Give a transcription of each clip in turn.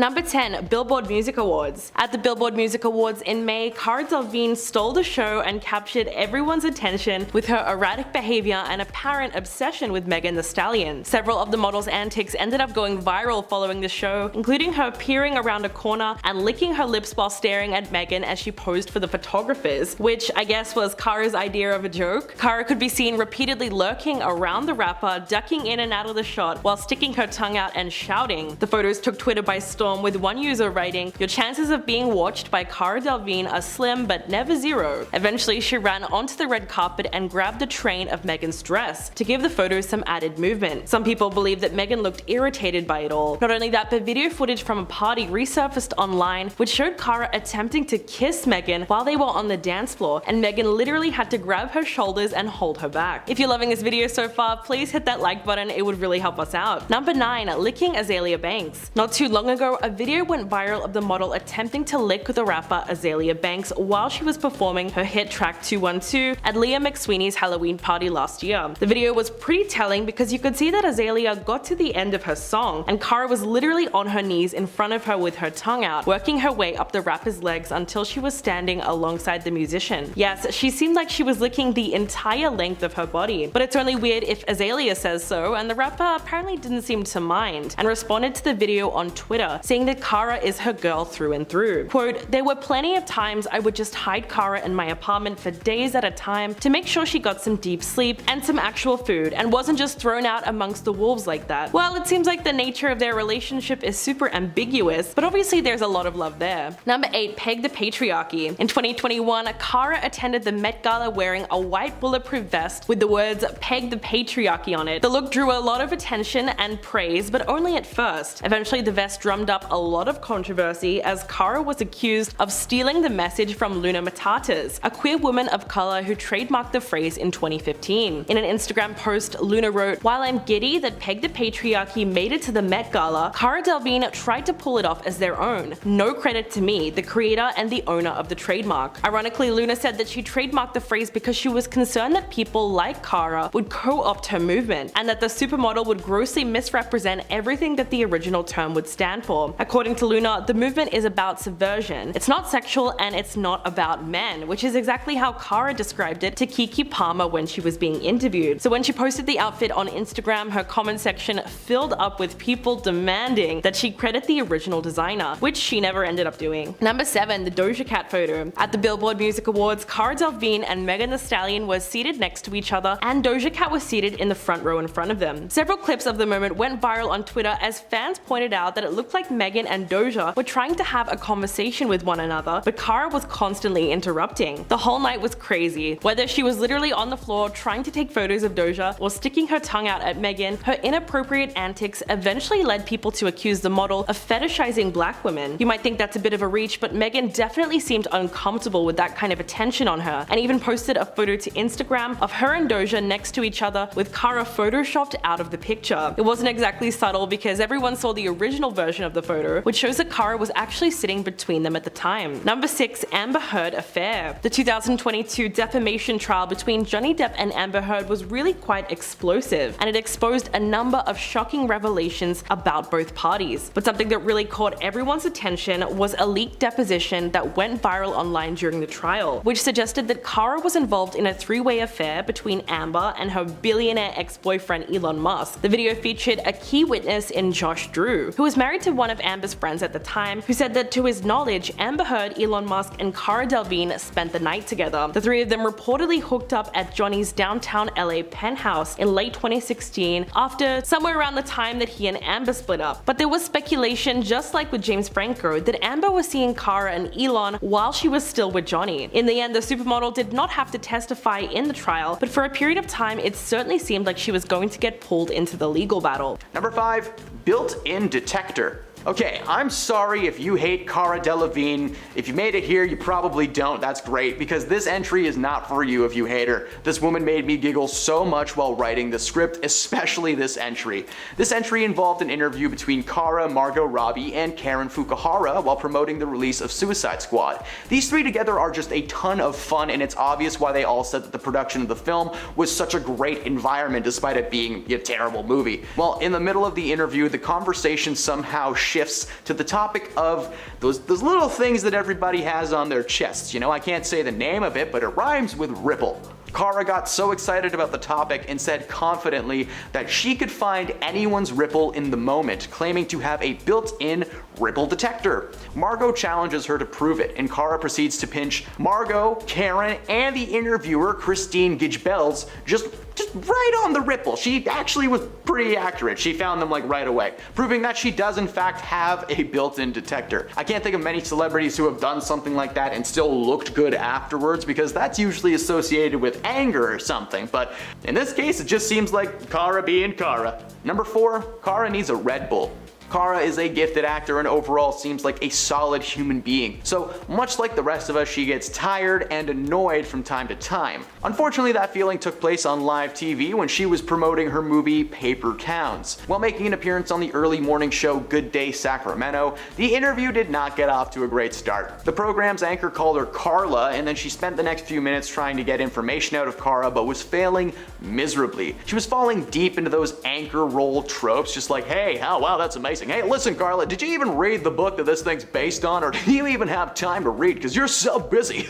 Number 10. Billboard Music Awards. At the Billboard Music Awards in May, Cara Delevingne stole the show and captured everyone's attention with her erratic behavior and apparent obsession with Megan Thee Stallion. Several of the model's antics ended up going viral following the show, including her peering around a corner and licking her lips while staring at Megan as she posed for the photographers, which I guess was Cara's idea of a joke. Cara could be seen repeatedly lurking around the rapper, ducking in and out of the shot while sticking her tongue out and shouting. The photos took Twitter by storm, with one user writing, "Your chances of being watched by Cara Delevingne are slim but never zero." Eventually, she ran onto the red carpet and grabbed the train of Megan's dress to give the photos some added movement. Some people believe that Megan looked irritated by it all. Not only that, but video footage from a party resurfaced online which showed Cara attempting to kiss Megan while they were on the dance floor, and Megan literally had to grab her shoulders and hold her back. If you're loving this video so far, please hit that like button, it would really help us out. Number 9. Licking Azalea Banks. Not too long ago, a video went viral of the model attempting to lick the rapper Azalea Banks while she was performing her hit track 212 at Leah McSweeney's Halloween party last year. The video was pretty telling because you could see that Azalea got to the end of her song and Cara was literally on her knees in front of her with her tongue out, working her way up the rapper's legs until she was standing alongside the musician. Yes, she seemed like she was licking the entire length of her body, but it's only weird if Azalea says so, and the rapper apparently didn't seem to mind and responded to the video on Twitter, saying that Cara is her girl through and through. Quote, "There were plenty of times I would just hide Cara in my apartment for days at a time to make sure she got some deep sleep and some actual food and wasn't just thrown out amongst the wolves like that." Well, it seems like the nature of their relationship is super ambiguous, but obviously there's a lot of love there. Number 8. Peg the Patriarchy. In 2021, Cara attended the Met Gala wearing a white bulletproof vest with the words "Peg the Patriarchy" on it. The look drew a lot of attention and praise, but only at first. Eventually the vest drummed up a lot of controversy as Cara was accused of stealing the message from Luna Matatas, a queer woman of color who trademarked the phrase in 2015. In an Instagram post, Luna wrote, "While I'm giddy that Peg the Patriarchy made it to the Met Gala, Cara Delevingne tried to pull it off as their own. No credit to me, the creator and the owner of the trademark." Ironically, Luna said that she trademarked the phrase because she was concerned that people like Cara would co-opt her movement, and that the supermodel would grossly misrepresent everything that the original term would stand for. According to Luna, the movement is about subversion. It's not sexual and it's not about men, which is exactly how Cara described it to Kiki Palmer when she was being interviewed. So when she posted the outfit on Instagram, her comment section filled up with people demanding that she credit the original designer, which she never ended up doing. Number 7. The Doja Cat photo. At the Billboard Music Awards, Cara Delevingne and Megan Thee Stallion were seated next to each other and Doja Cat was seated in the front row in front of them. Several clips of the moment went viral on Twitter as fans pointed out that it looked like Megan and Doja were trying to have a conversation with one another, but Cara was constantly interrupting. The whole night was crazy. Whether she was literally on the floor trying to take photos of Doja or sticking her tongue out at Megan, her inappropriate antics eventually led people to accuse the model of fetishizing black women. You might think that's a bit of a reach, but Megan definitely seemed uncomfortable with that kind of attention on her, and even posted a photo to Instagram of her and Doja next to each other with Cara photoshopped out of the picture. It wasn't exactly subtle because everyone saw the original version of the photo, which shows that Cara was actually sitting between them at the time. Number 6. Amber Heard affair. The 2022 defamation trial between Johnny Depp and Amber Heard was really quite explosive, and it exposed a number of shocking revelations about both parties. But something that really caught everyone's attention was a leaked deposition that went viral online during the trial, which suggested that Cara was involved in a three-way affair between Amber and her billionaire ex-boyfriend Elon Musk. The video featured a key witness in Josh Drew, who was married to one of Amber's friends at the time, who said that to his knowledge, Amber Heard, Elon Musk, and Cara Delevingne spent the night together. The three of them reportedly hooked up at Johnny's downtown LA penthouse in late 2016 after somewhere around the time that he and Amber split up. But there was speculation, just like with James Franco, that Amber was seeing Cara and Elon while she was still with Johnny. In the end, the supermodel did not have to testify in the trial, but for a period of time it certainly seemed like she was going to get pulled into the legal battle. Number 5. Built-in detector. Okay, I'm sorry if you hate Cara Delevingne. If you made it here, you probably don't. That's great, because this entry is not for you if you hate her. This woman made me giggle so much while writing the script, especially this entry. This entry involved an interview between Cara, Margot Robbie, and Karen Fukuhara while promoting the release of Suicide Squad. These three together are just a ton of fun, and it's obvious why they all said that the production of the film was such a great environment despite it being a terrible movie. Well, in the middle of the interview, the conversation somehow shifted shifts to the topic of those little things that everybody has on their chests. You know, I can't say the name of it, but it rhymes with ripple. Cara got so excited about the topic and said confidently that she could find anyone's ripple in the moment, claiming to have a built-in ripple detector. Margot challenges her to prove it, and Cara proceeds to pinch Margot, Karen, and the interviewer Christine Gijbels just right on the ripple. She actually was pretty accurate. She found them like right away, proving that she does in fact have a built-in detector. I can't think of many celebrities who have done something like that and still looked good afterwards, because that's usually associated with anger or something, but in this case it just seems like Cara being Cara. Number 4, Cara needs a Red Bull. Cara is a gifted actor and overall seems like a solid human being. So much like the rest of us, she gets tired and annoyed from time to time. Unfortunately, that feeling took place on live TV when she was promoting her movie Paper Towns. While making an appearance on the early morning show Good Day Sacramento, the interview did not get off to a great start. The program's anchor called her Carla, and then she spent the next few minutes trying to get information out of Cara, but was failing miserably. She was falling deep into those anchor role tropes, just like, hey, oh wow, that's amazing. Hey, listen, Carla, did you even read the book that this thing's based on, or do you even have time to read? Because you're so busy.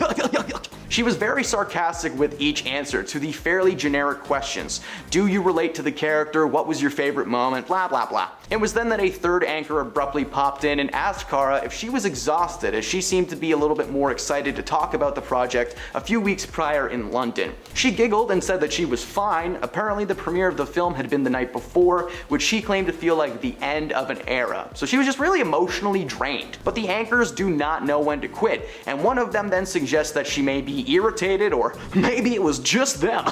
She was very sarcastic with each answer to the fairly generic questions. Do you relate to the character? What was your favorite moment? Blah, blah, blah. It was then that a third anchor abruptly popped in and asked Cara if she was exhausted, as she seemed to be a little bit more excited to talk about the project a few weeks prior in London. She giggled and said that she was fine. Apparently the premiere of the film had been the night before, which she claimed to feel like the end of an era. So she was just really emotionally drained. But the anchors do not know when to quit, and one of them then suggests that she may be irritated, or maybe it was just them.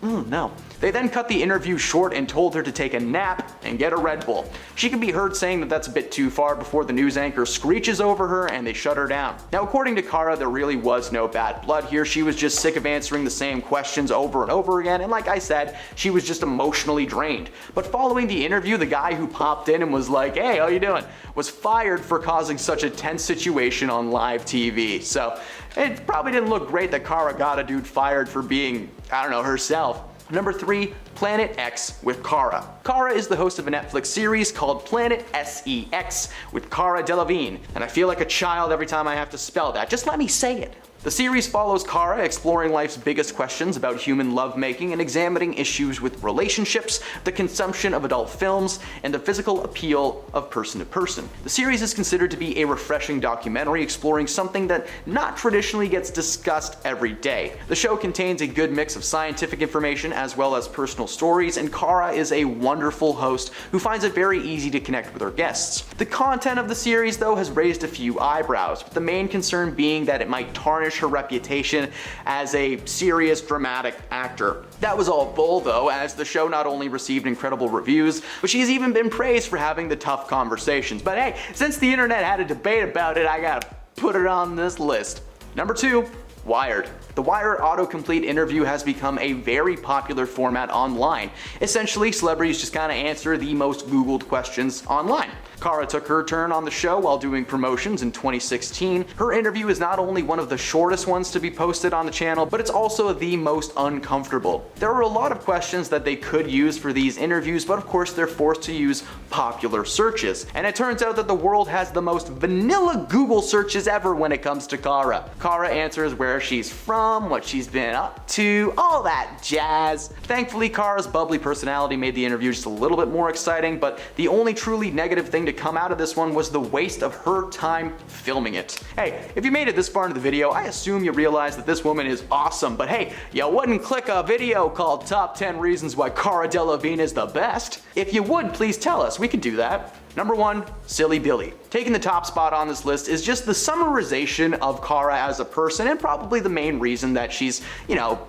No. They then cut the interview short and told her to take a nap and get a Red Bull. She could be heard saying that that's a bit too far before the news anchor screeches over her and they shut her down. Now, according to Cara, there really was no bad blood here. She was just sick of answering the same questions over and over again, and like I said, she was just emotionally drained. But following the interview, the guy who popped in and was like, hey, how you doing, was fired for causing such a tense situation on live TV. So it probably didn't look great that Cara got a dude fired for being, I don't know, herself. Number 3, Planet X with Cara. Cara is the host of a Netflix series called Planet SEX with Cara Delevingne, and I feel like a child every time I have to spell that. Just let me say it. The series follows Cara exploring life's biggest questions about human lovemaking and examining issues with relationships, the consumption of adult films, and the physical appeal of person to person. The series is considered to be a refreshing documentary exploring something that not traditionally gets discussed every day. The show contains a good mix of scientific information as well as personal stories, and Cara is a wonderful host who finds it very easy to connect with her guests. The content of the series, though, has raised a few eyebrows, with the main concern being that it might tarnish her reputation as a serious dramatic actor. That was all bull though, as the show not only received incredible reviews, but she's even been praised for having the tough conversations. But hey, since the internet had a debate about it, I gotta put it on this list. Number 2, Wired. The Wired autocomplete interview has become a very popular format online. Essentially, celebrities just kind of answer the most Googled questions online. Cara took her turn on the show while doing promotions in 2016. Her interview is not only one of the shortest ones to be posted on the channel, but it's also the most uncomfortable. There are a lot of questions that they could use for these interviews, but of course they're forced to use popular searches. And it turns out that the world has the most vanilla Google searches ever when it comes to Cara. Cara answers where she's from, what she's been up to, all that jazz. Thankfully, Cara's bubbly personality made the interview just a little bit more exciting, but the only truly negative thing to come out of this one was the waste of her time filming it. Hey, if you made it this far into the video, I assume you realize that this woman is awesome, but hey, you wouldn't click a video called Top 10 Reasons Why Cara Delevingne is the Best? If you would, please tell us, we can do that. Number 1, Silly Billy. Taking the top spot on this list is just the summarization of Cara as a person, and probably the main reason that she's,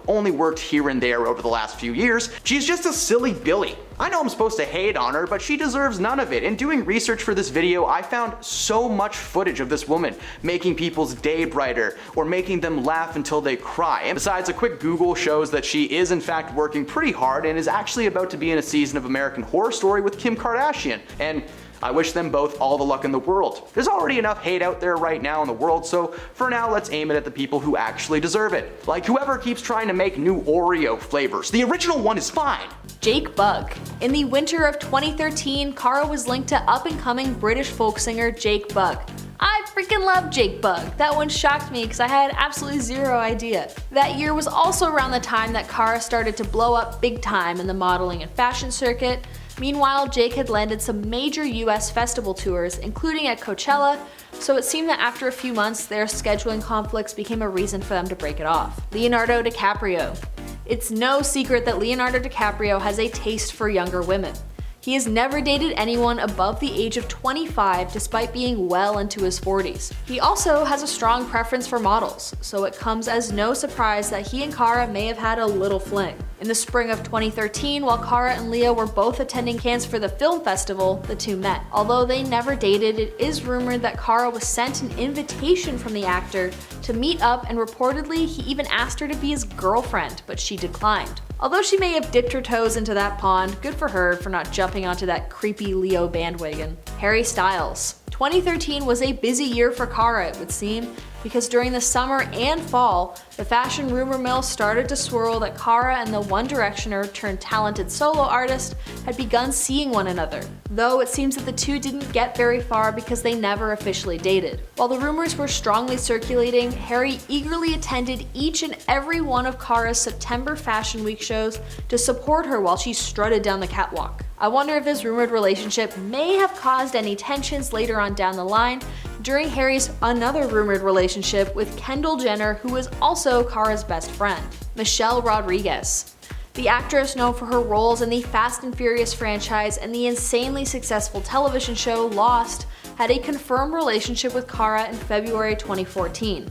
only worked here and there over the last few years. She's just a silly Billy. I know I'm supposed to hate on her, but she deserves none of it. In doing research for this video, I found so much footage of this woman making people's day brighter or making them laugh until they cry. And besides, a quick Google shows that she is in fact working pretty hard and is actually about to be in a season of American Horror Story with Kim Kardashian. And I wish them both all the luck in the world. There's already enough hate out there right now in the world, so for now let's aim it at the people who actually deserve it. Like whoever keeps trying to make new Oreo flavors. The original one is fine. Jake Bugg. In the winter of 2013, Cara was linked to up-and-coming British folk singer Jake Bugg. I freaking love Jake Bugg. That one shocked me because I had absolutely zero idea. That year was also around the time that Cara started to blow up big time in the modeling and fashion circuit. Meanwhile, Jake had landed some major US festival tours, including at Coachella, so it seemed that after a few months, their scheduling conflicts became a reason for them to break it off. Leonardo DiCaprio. It's no secret that Leonardo DiCaprio has a taste for younger women. He has never dated anyone above the age of 25 despite being well into his 40s. He also has a strong preference for models, so it comes as no surprise that he and Cara may have had a little fling. In the spring of 2013, while Cara and Leo were both attending Cannes for the film festival, the two met. Although they never dated, it is rumored that Cara was sent an invitation from the actor to meet up, and reportedly he even asked her to be his girlfriend, but she declined. Although she may have dipped her toes into that pond, good for her for not jumping onto that creepy Leo bandwagon. Harry Styles. 2013 was a busy year for Cara, it would seem, because during the summer and fall, the fashion rumor mill started to swirl that Cara and the One Directioner turned talented solo artist had begun seeing one another, though it seems that the two didn't get very far because they never officially dated. While the rumors were strongly circulating, Harry eagerly attended each and every one of Cara's September Fashion Week shows to support her while she strutted down the catwalk. I wonder if this rumored relationship may have caused any tensions later on down the line during Harry's another rumored relationship with Kendall Jenner, who is also Cara's best friend. Michelle Rodriguez. The actress, known for her roles in the Fast and Furious franchise and the insanely successful television show Lost, had a confirmed relationship with Cara in February 2014.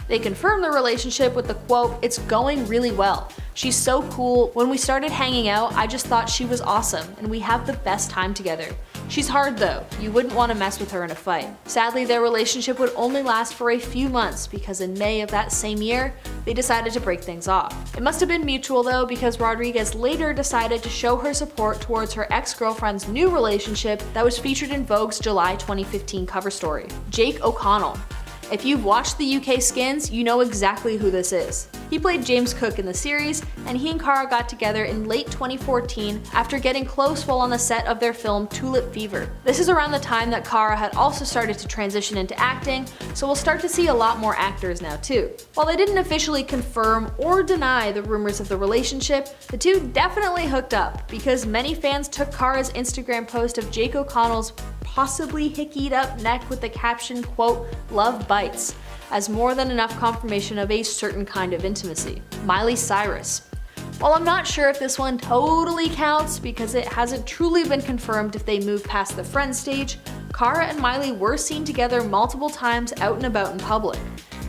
They confirmed the relationship with the quote, "It's going really well. She's so cool. When we started hanging out, I just thought she was awesome, and we have the best time together. She's hard though. You wouldn't want to mess with her in a fight." Sadly, their relationship would only last for a few months because in May of that same year, they decided to break things off. It must have been mutual though, because Rodriguez later decided to show her support towards her ex-girlfriend's new relationship that was featured in Vogue's July 2015 cover story. Jake O'Connell. If you've watched the UK Skins, you know exactly who this is. He played James Cook in the series, and he and Cara got together in late 2014 after getting close while on the set of their film Tulip Fever. This is around the time that Cara had also started to transition into acting, so we'll start to see a lot more actors now too. While they didn't officially confirm or deny the rumors of the relationship, the two definitely hooked up, because many fans took Cara's Instagram post of Jake O'Connell's possibly hickied up neck with the caption, quote, "Love bites," as more than enough confirmation of a certain kind of intimacy. Miley Cyrus. While I'm not sure if this one totally counts because it hasn't truly been confirmed if they move past the friend stage, Cara and Miley were seen together multiple times out and about in public.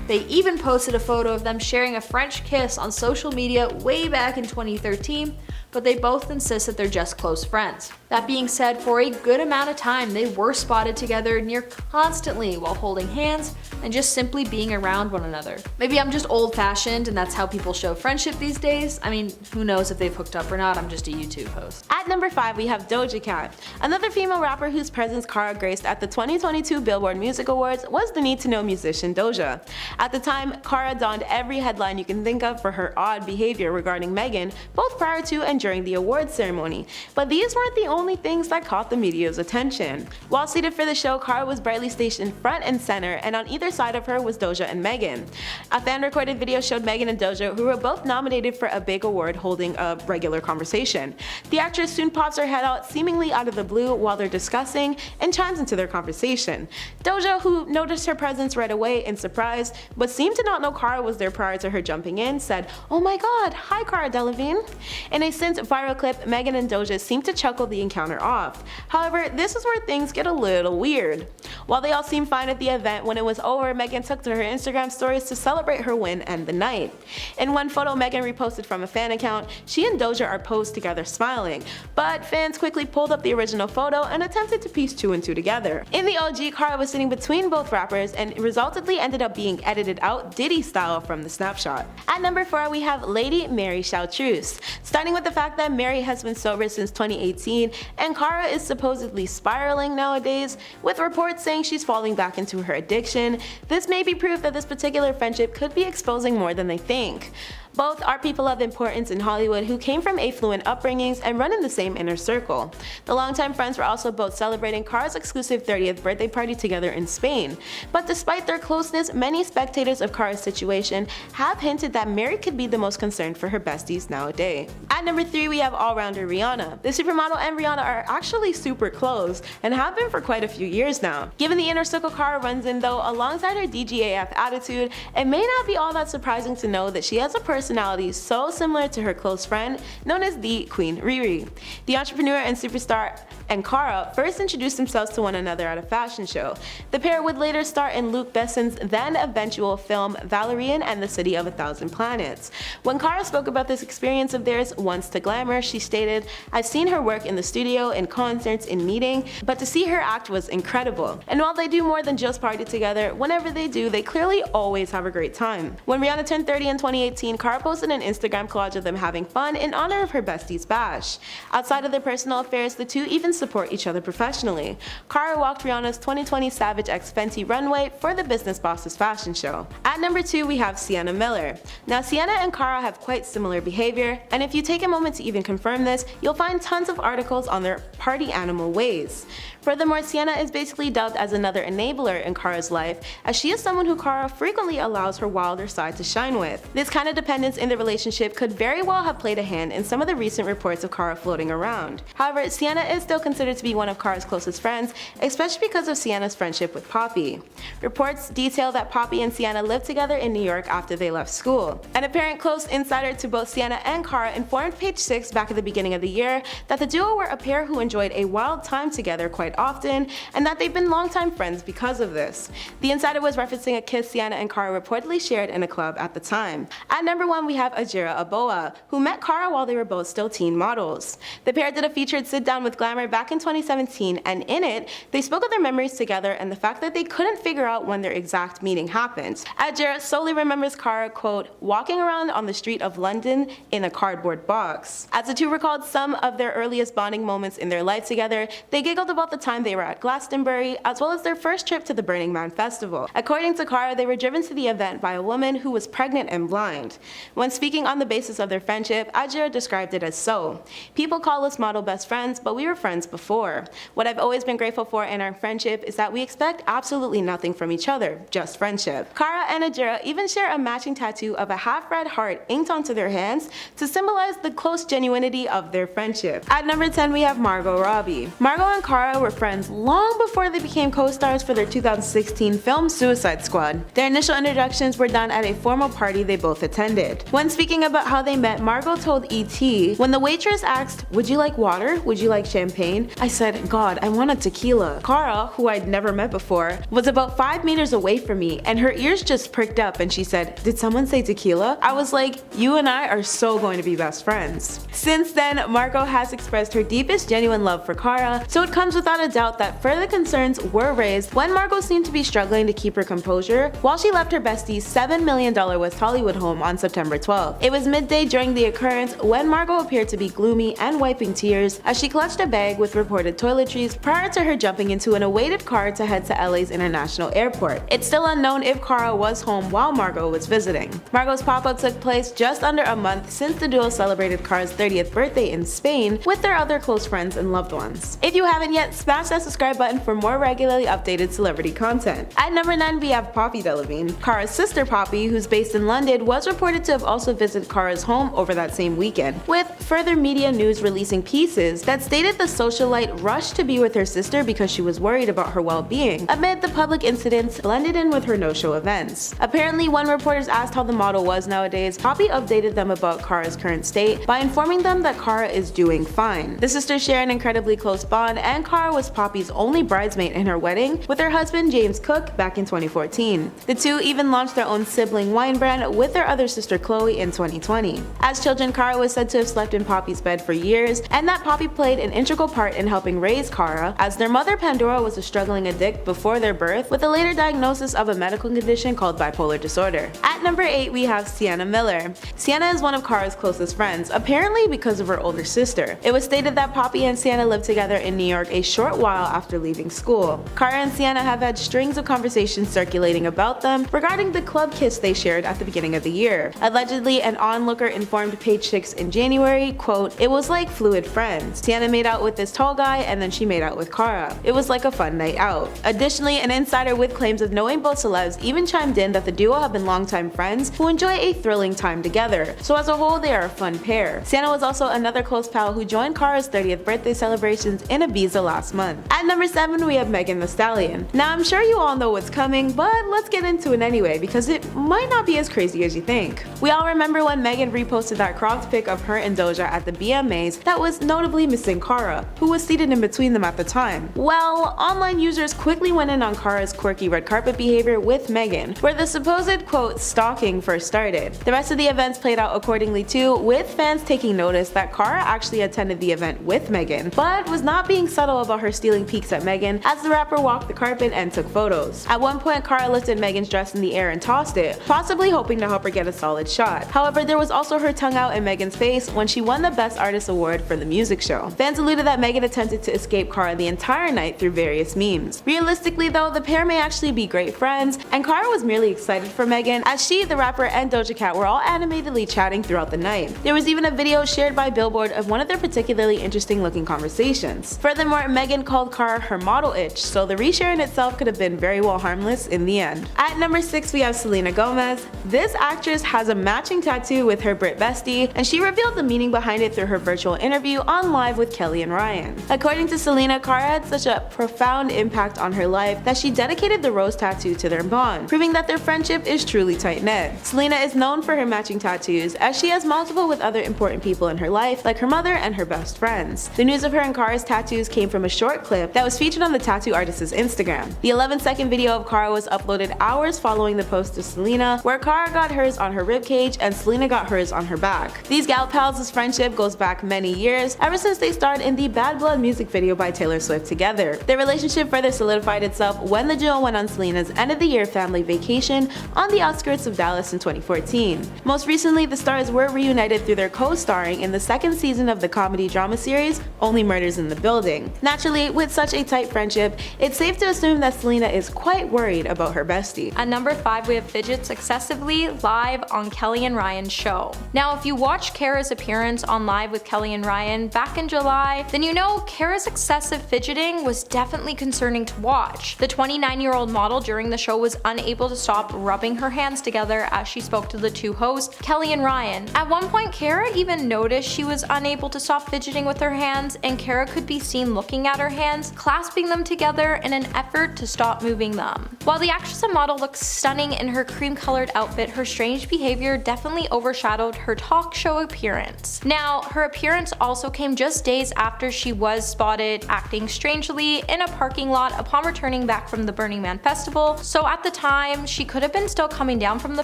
They even posted a photo of them sharing a French kiss on social media way back in 2013, but they both insist that they're just close friends. That being said, for a good amount of time, they were spotted together near constantly while holding hands and just simply being around one another. Maybe I'm just old-fashioned and that's how people show friendship these days. I mean, who knows if they've hooked up or not, I'm just a YouTube host. At number 5, we have Doja Cat. Another female rapper whose presence Cara graced at the 2022 Billboard Music Awards was the Need to Know musician Doja. At the time, Cara donned every headline you can think of for her odd behavior regarding Megan, both prior to and during the awards ceremony. But these weren't the only things that caught the media's attention. While seated for the show, Cara was brightly stationed front and center, and on either side of her was Doja and Megan. A fan-recorded video showed Megan and Doja, who were both nominated for a big award, holding a regular conversation. The actress soon pops her head out seemingly out of the blue while they're discussing and chimes into their conversation. Doja, who noticed her presence right away in surprise, but seemed to not know Cara was there prior to her jumping in, said, "Oh my god, hi Cara Delevingne." In a since viral clip, Megan and Doja seemed to chuckle the encounter off. However, this is where things get a little weird. While they all seemed fine at the event, when it was over, Megan took to her Instagram stories to celebrate her win and the night. In one photo Megan reposted from a fan account, she and Doja are posed together smiling, but fans quickly pulled up the original photo and attempted to piece two and two together. In the OG, Cara was sitting between both rappers and resultantly ended up being edited out Diddy style from the snapshot. At number 4, we have Lady Mary Chartreuse. Starting with the fact that Mary has been sober since 2018 and Cara is supposedly spiraling nowadays, with reports saying she's falling back into her addiction, this may be proof that this particular friendship could be exposing more than they think. Both are people of importance in Hollywood who came from affluent upbringings and run in the same inner circle. The longtime friends were also both celebrating Cara's exclusive 30th birthday party together in Spain. But despite their closeness, many spectators of Cara's situation have hinted that Mary could be the most concerned for her besties nowadays. At number 3, we have all-rounder Rihanna. The supermodel and Rihanna are actually super close and have been for quite a few years now. Given the inner circle Cara runs in though, alongside her DGAF attitude, it may not be all that surprising to know that she has a personality so similar to her close friend known as the Queen Riri. The entrepreneur and superstar and Cara first introduced themselves to one another at a fashion show. The pair would later star in Luc Besson's then eventual film Valerian and the City of a Thousand Planets. When Cara spoke about this experience of theirs once to Glamour, she stated, "I've seen her work in the studio, in concerts, in meeting, but to see her act was incredible. And while they do more than just party together, whenever they do, they clearly always have a great time." When Rihanna turned 30 in 2018, Cara posted an Instagram collage of them having fun in honor of her bestie's bash. Outside of their personal affairs, the two even support each other professionally. Cara walked Rihanna's 2020 Savage X Fenty runway for the Business Bosses fashion show. At number 2, we have Sienna Miller. Now Sienna and Cara have quite similar behavior, and if you take a moment to even confirm this, you'll find tons of articles on their party animal ways. Furthermore, Sienna is basically dubbed as another enabler in Cara's life, as she is someone who Cara frequently allows her wilder side to shine with. This kind of dependence in the relationship could very well have played a hand in some of the recent reports of Cara floating around. However, Sienna is still considered to be one of Cara's closest friends, especially because of Sienna's friendship with Poppy. Reports detail that Poppy and Sienna lived together in New York after they left school. An apparent close insider to both Sienna and Cara informed Page Six back at the beginning of the year that the duo were a pair who enjoyed a wild time together quite often, and that they've been longtime friends because of this. The insider was referencing a kiss Sienna and Cara reportedly shared in a club at the time. At number 1, we have Ajira Aboa, who met Cara while they were both still teen models. The pair did a featured sit-down with Glamour back in 2017, and in it, they spoke of their memories together and the fact that they couldn't figure out when their exact meeting happened. Ajira solely remembers Cara, quote, walking around on the street of London in a cardboard box. As the two recalled some of their earliest bonding moments in their life together, they giggled about the time they were at Glastonbury, as well as their first trip to the Burning Man festival. According to Cara, they were driven to the event by a woman who was pregnant and blind. When speaking on the basis of their friendship, Ajira described it as so. "People call us model best friends, but we were friends before. What I've always been grateful for in our friendship is that we expect absolutely nothing from each other, just friendship." Cara and Ajira even share a matching tattoo of a half-red heart inked onto their hands to symbolize the close genuinity of their friendship. At number 10, we have Margot Robbie. Margot and Cara were friends long before they became co-stars for their 2016 film Suicide Squad. Their initial introductions were done at a formal party they both attended. When speaking about how they met, Margot told E.T., "When the waitress asked, 'Would you like water? Would you like champagne?' I said, 'God, I want a tequila.' Cara, who I'd never met before, was about 5 meters away from me, and her ears just pricked up and she said, 'Did someone say tequila?' I was like, 'You and I are so going to be best friends.'" Since then, Margot has expressed her deepest genuine love for Cara, so it comes without a doubt that further concerns were raised when Margot seemed to be struggling to keep her composure while she left her bestie's $7 million West Hollywood home on September 12th. It was midday during the occurrence when Margot appeared to be gloomy and wiping tears as she clutched a bag with reported toiletries prior to her jumping into an awaited car to head to LA's International Airport. It's still unknown if Cara was home while Margot was visiting. Margot's pop-up took place just under a month since the duo celebrated Cara's 30th birthday in Spain with their other close friends and loved ones. If you haven't yet, smash that subscribe button for more regularly updated celebrity content. At number 9, we have Poppy Delevingne. Cara's sister Poppy, who's based in London, was reported to have also visited Cara's home over that same weekend, with further media news releasing pieces that stated the socialite rushed to be with her sister because she was worried about her well-being amid the public incidents blended in with her no-show events. Apparently, when reporters asked how the model was nowadays, Poppy updated them about Cara's current state by informing them that Cara is doing fine. The sisters share an incredibly close bond, and Cara was Poppy's only bridesmaid in her wedding with her husband James Cook back in 2014. The two even launched their own sibling wine brand with their other sister Chloe in 2020. As children, Cara was said to have slept in Poppy's bed for years, and that Poppy played an integral part part in helping raise Cara, as their mother Pandora was a struggling addict before their birth with a later diagnosis of a medical condition called bipolar disorder. At number 8 we have Sienna Miller. Sienna is one of Cara's closest friends, apparently because of her older sister. It was stated that Poppy and Sienna lived together in New York a short while after leaving school. Cara and Sienna have had strings of conversations circulating about them regarding the club kiss they shared at the beginning of the year. Allegedly, an onlooker informed Page Six in January, quote, "It was like fluid friends. Sienna made out with this tall guy and then she made out with Cara. It was like a fun night out." Additionally, an insider with claims of knowing both celebs even chimed in that the duo have been longtime friends who enjoy a thrilling time together, so as a whole they are a fun pair. Sienna was also another close pal who joined Cara's 30th birthday celebrations in Ibiza last month. At number 7 we have Megan Thee Stallion. Now I'm sure you all know what's coming, but let's get into it anyway because it might not be as crazy as you think. We all remember when Megan reposted that cropped pic of her and Doja at the BMAs that was notably missing Cara, who was seated in between them at the time. Well, online users quickly went in on Cara's quirky red carpet behavior with Megan, where the supposed quote stalking first started. The rest of the events played out accordingly too, with fans taking notice that Cara actually attended the event with Megan, but was not being subtle about her stealing peeks at Megan as the rapper walked the carpet and took photos. At one point, Cara lifted Megan's dress in the air and tossed it, possibly hoping to help her get a solid shot. However, there was also her tongue out in Megan's face when she won the Best Artist award for the music show. Fans alluded that Megan attempted to escape Cara the entire night through various memes. Realistically though, the pair may actually be great friends, and Cara was merely excited for Megan as she, the rapper, and Doja Cat were all animatedly chatting throughout the night. There was even a video shared by Billboard of one of their particularly interesting looking conversations. Furthermore, Megan called Cara her model itch, so the reshare in itself could have been very well harmless in the end. At number 6 we have Selena Gomez. This actress has a matching tattoo with her Brit bestie, and she revealed the meaning behind it through her virtual interview on Live with Kelly and Ryan. According to Selena, Cara had such a profound impact on her life that she dedicated the rose tattoo to their bond, proving that their friendship is truly tight-knit. Selena is known for her matching tattoos, as she has multiple with other important people in her life, like her mother and her best friends. The news of her and Cara's tattoos came from a short clip that was featured on the tattoo artist's Instagram. The 11-second video of Cara was uploaded hours following the post of Selena, where Cara got hers on her ribcage and Selena got hers on her back. These gal pals' friendship goes back many years, ever since they starred in the Bad Blood music video by Taylor Swift together. Their relationship further solidified itself when the duo went on Selena's end-of-the-year family vacation on the outskirts of Dallas in 2014. Most recently, the stars were reunited through their co-starring in the second season of the comedy drama series Only Murders in the Building. Naturally, with such a tight friendship, it's safe to assume that Selena is quite worried about her bestie. At number 5 we have fidgets excessively live on Kelly and Ryan's show. Now if you watched Cara's appearance on Live with Kelly and Ryan back in July, then you know Cara's excessive fidgeting was definitely concerning to watch. The 29-year-old model during the show was unable to stop rubbing her hands together as she spoke to the two hosts, Kelly and Ryan. At one point, Cara even noticed she was unable to stop fidgeting with her hands, and Cara could be seen looking at her hands, clasping them together in an effort to stop moving them. While the actress and model looks stunning in her cream-colored outfit, her strange behavior definitely overshadowed her talk show appearance. Now, her appearance also came just days after she was spotted acting strangely in a parking lot upon returning back from the Burning Man festival, so at the time, she could have been still coming down from the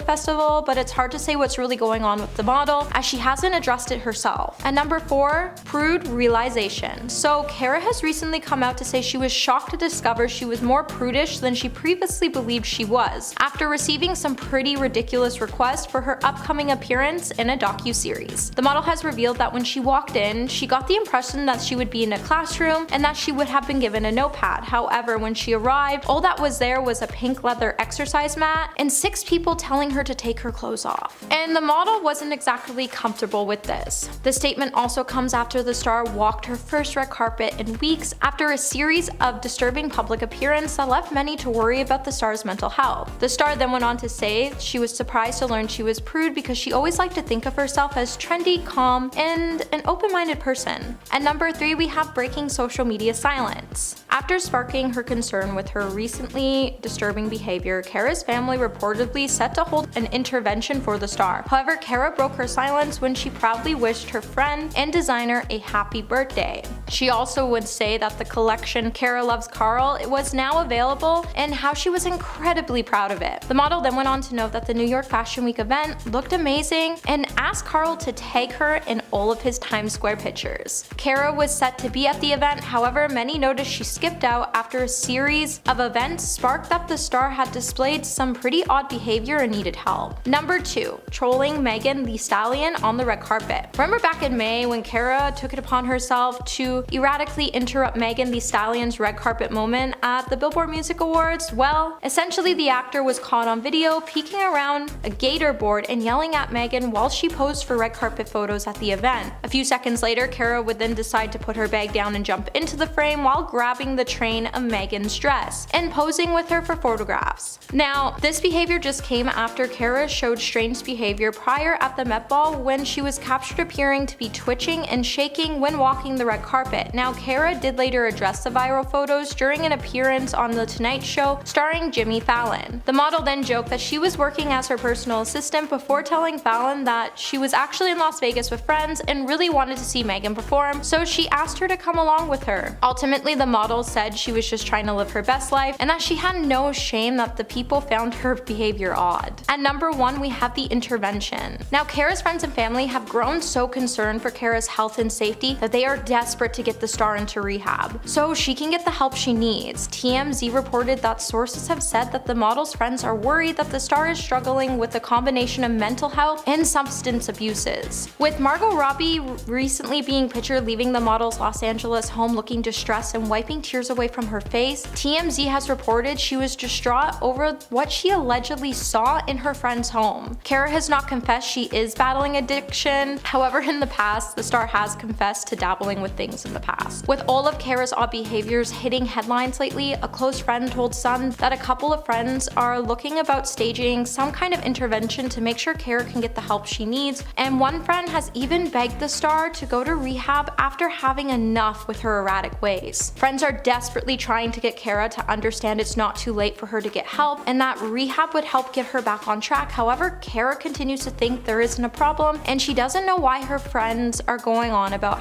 festival, but it's hard to say what's really going on with the model as she hasn't addressed it herself. At number 4, prude realization. So Cara has recently come out to say she was shocked to discover she was more prudish than she previously believed she was, after receiving some pretty ridiculous requests for her upcoming appearance in a docu-series. The model has revealed that when she walked in, she got the impression that she would be in a classroom and that she would have been given a notepad. However, when she arrived, all that was there was a pink leather exercise mat and 6 people telling her to take her clothes off. And the model wasn't exactly comfortable with this. The statement also comes after the star walked her first red carpet in weeks after a series of disturbing public appearances that left many to worry about the star's mental health. The star then went on to say she was surprised to learn she was prude because she always liked to think of herself as trendy, calm, and an open-minded person. At number 3 we have breaking social media silence. After sparking her concern with her recently disturbing behavior, Cara's family reportedly set to hold an intervention for the star. However, Cara broke her silence when she proudly wished her friend and designer a happy birthday. She also would say that the collection Cara Loves Carl was now available and how she was incredibly proud of it. The model then went on to note that the New York Fashion Week event looked amazing and asked Carl to tag her in all of his Times Square pictures. Cara was set to be at the event, however, many noticed she skipped out after a series of events sparked that the star had displayed some pretty odd behavior and needed help. Number 2. Trolling Megan Thee Stallion on the red carpet. Remember back in May when Cara took it upon herself to erratically interrupt Megan Thee Stallion's red carpet moment at the Billboard Music Awards? Well, essentially the actor was caught on video peeking around a gator board and yelling at Megan while she posed for red carpet photos at the event. A few seconds later, Cara would then decide to put her bag down and jump into the frame while grabbing the train of Megan's dress and posing with her for photographs. Now, this behavior just came after Cara showed strange behavior prior at the Met Ball when she was captured appearing to be twitching and shaking when walking the red carpet. Now, Cara did later address the viral photos during an appearance on The Tonight Show starring Jimmy Fallon. The model then joked that she was working as her personal assistant before telling Fallon that she was actually in Las Vegas with friends and really wanted to see Megan perform, so she asked her to come along with her. Ultimately, the model said she was just trying to live her best life and that she had no shame that the people found her behavior odd. At number 1, we have the intervention. Now, Cara's friends and family have grown so concerned for Cara's health and safety that they are desperate to get the star into rehab so she can get the help she needs. TMZ reported that sources have said that the model's friends are worried that the star is struggling with a combination of mental health and substance abuses. With Margot Robbie recently being pictured leaving the model's Los Angeles home looking distressed and wiping tears away from her face, TMZ has reported she was distraught over what she allegedly saw in her friend's home. Cara has not confessed she is battling addiction. However, in the past, the star has confessed to dabbling with things in the past. With all of Cara's odd behaviors hitting headlines lately, a close friend told Sun that a couple of friends are looking about staging some kind of intervention to make sure Cara can get the help she needs, and one friend has even begged the star to go to rehab after having enough with her erratic ways. Friends are desperately trying to get Cara to understand it's not too late for her to get help and that rehab would help get her back on track. However, Cara continues to think there isn't a problem and she doesn't know why her friends are going on about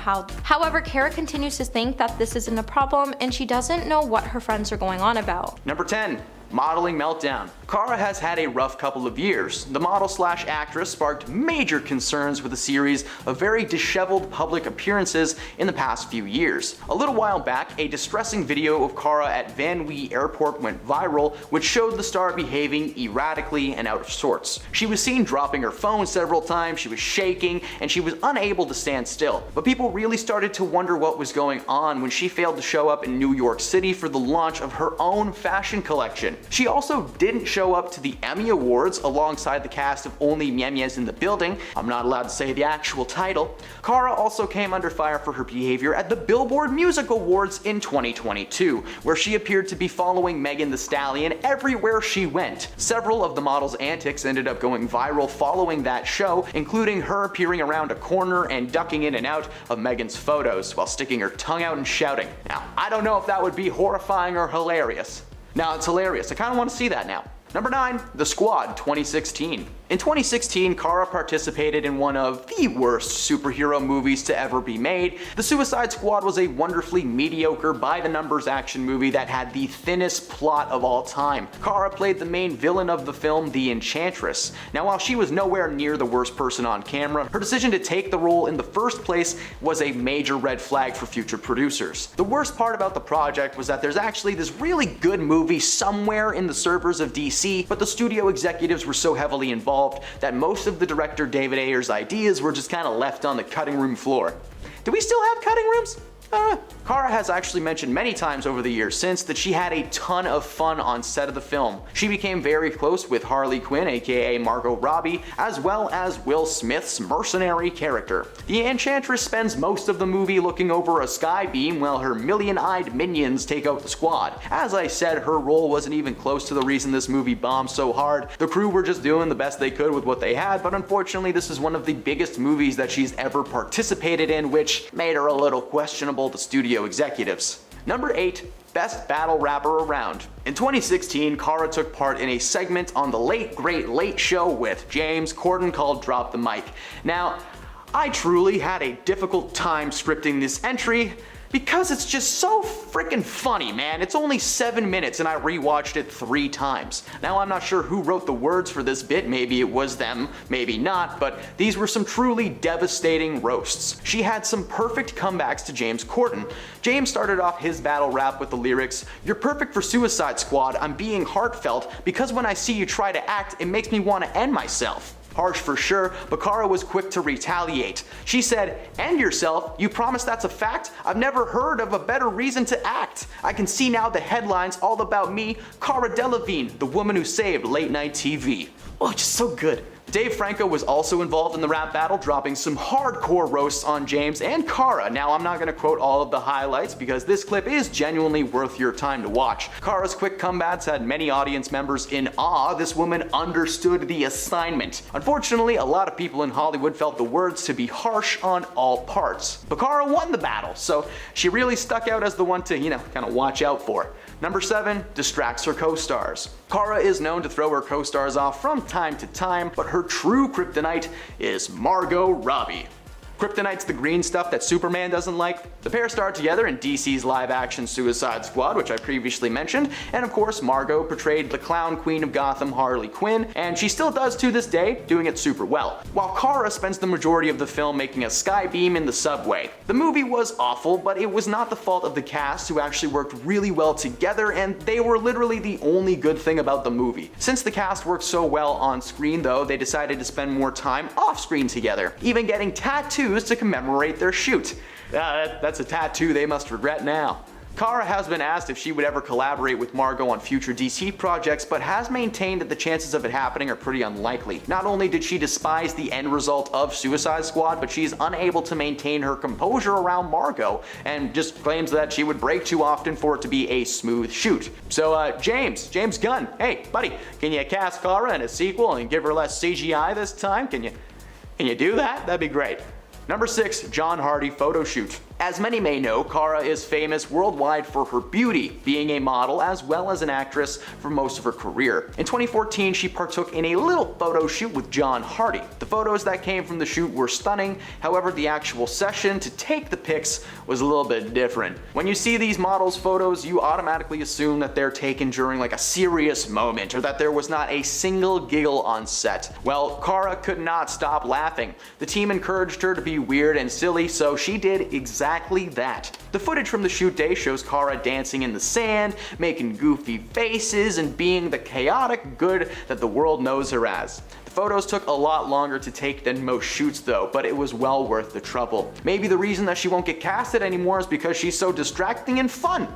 Cara continues to think that this isn't a problem and she doesn't know what her friends are going on about. Number 10. Modeling meltdown. Cara has had a rough couple of years. The model/actress sparked major concerns with a series of very disheveled public appearances in the past few years. A little while back, a distressing video of Cara at Van Wee Airport went viral, which showed the star behaving erratically and out of sorts. She was seen dropping her phone several times, she was shaking, and she was unable to stand still. But people really started to wonder what was going on when she failed to show up in New York City for the launch of her own fashion collection. She also didn't show up to the Emmy Awards alongside the cast of Only Myenyes in the Building. I'm not allowed to say the actual title. Cara also came under fire for her behavior at the Billboard Music Awards in 2022, where she appeared to be following Megan Thee Stallion everywhere she went. Several of the model's antics ended up going viral following that show, including her appearing around a corner and ducking in and out of Megan's photos while sticking her tongue out and shouting. Now, I don't know if that would be horrifying or hilarious. Now, it's hilarious. I kind of want to see that now. Number 9, The Squad 2016. In 2016, Cara participated in one of the worst superhero movies to ever be made. The Suicide Squad was a wonderfully mediocre by-the-numbers action movie that had the thinnest plot of all time. Cara played the main villain of the film, the Enchantress. Now, while she was nowhere near the worst person on camera, her decision to take the role in the first place was a major red flag for future producers. The worst part about the project was that there's actually this really good movie somewhere in the servers of DC, but the studio executives were so heavily involved that most of the director David Ayer's ideas were just kind of left on the cutting room floor. Do we still have cutting rooms? Cara has actually mentioned many times over the years since that she had a ton of fun on set of the film. She became very close with Harley Quinn, aka Margot Robbie, as well as Will Smith's mercenary character. The Enchantress spends most of the movie looking over a sky beam while her million-eyed minions take out the squad. As I said, her role wasn't even close to the reason this movie bombed so hard. The crew were just doing the best they could with what they had, but unfortunately this is one of the biggest movies that she's ever participated in, which made her a little questionable to studio executives. Number 8. Best Battle Rapper Around. In 2016, Cara took part in a segment on the Late Great Late Show with James Corden called Drop the Mic. Now, I truly had a difficult time scripting this entry because it's just so freaking funny, man. It's only 7 minutes and I rewatched it 3 times. Now, I'm not sure who wrote the words for this bit. Maybe it was them, maybe not, but these were some truly devastating roasts. She had some perfect comebacks to James Corden. James started off his battle rap with the lyrics, "You're perfect for Suicide Squad, I'm being heartfelt, because when I see you try to act, it makes me want to end myself." Harsh for sure, but Cara was quick to retaliate. She said, "End yourself? You promise that's a fact? I've never heard of a better reason to act. I can see now the headlines all about me, Cara Delevingne, the woman who saved late night TV." Oh, just so good. Dave Franco was also involved in the rap battle, dropping some hardcore roasts on James and Cara. Now, I'm not going to quote all of the highlights because this clip is genuinely worth your time to watch. Cara's quick comebacks had many audience members in awe. This woman understood the assignment. Unfortunately, a lot of people in Hollywood felt the words to be harsh on all parts. But Cara won the battle, so she really stuck out as the one to, kind of watch out for. Number 7, distracts her co-stars. Cara is known to throw her co-stars off from time to time, but her true kryptonite is Margot Robbie. Kryptonite's the green stuff that Superman doesn't like. The pair starred together in DC's live-action Suicide Squad, which I previously mentioned, and of course Margot portrayed the clown queen of Gotham, Harley Quinn, and she still does to this day, doing it super well. While Cara spends the majority of the film making a sky beam in the subway. The movie was awful, but it was not the fault of the cast, who actually worked really well together, and they were literally the only good thing about the movie. Since the cast worked so well on screen though, they decided to spend more time off screen together, even getting tattoos to commemorate their shoot. That's a tattoo they must regret now. Cara has been asked if she would ever collaborate with Margot on future DC projects, but has maintained that the chances of it happening are pretty unlikely. Not only did she despise the end result of Suicide Squad, but she's unable to maintain her composure around Margot, and just claims that she would break too often for it to be a smooth shoot. So James Gunn, hey buddy, can you cast Cara in a sequel and give her less CGI this time? Can you do that? That'd be great. Number 6, John Hardy photo shoot. As many may know, Cara is famous worldwide for her beauty, being a model as well as an actress for most of her career. In 2014, she partook in a little photo shoot with John Hardy. The photos that came from the shoot were stunning, however the actual session to take the pics was a little bit different. When you see these models' photos, you automatically assume that they're taken during like a serious moment, or that there was not a single giggle on set. Well, Cara could not stop laughing. The team encouraged her to be weird and silly, so she did exactly that. The footage from the shoot day shows Cara dancing in the sand, making goofy faces, and being the chaotic good that the world knows her as. The photos took a lot longer to take than most shoots though, but it was well worth the trouble. Maybe the reason that she won't get casted anymore is because she's so distracting and fun.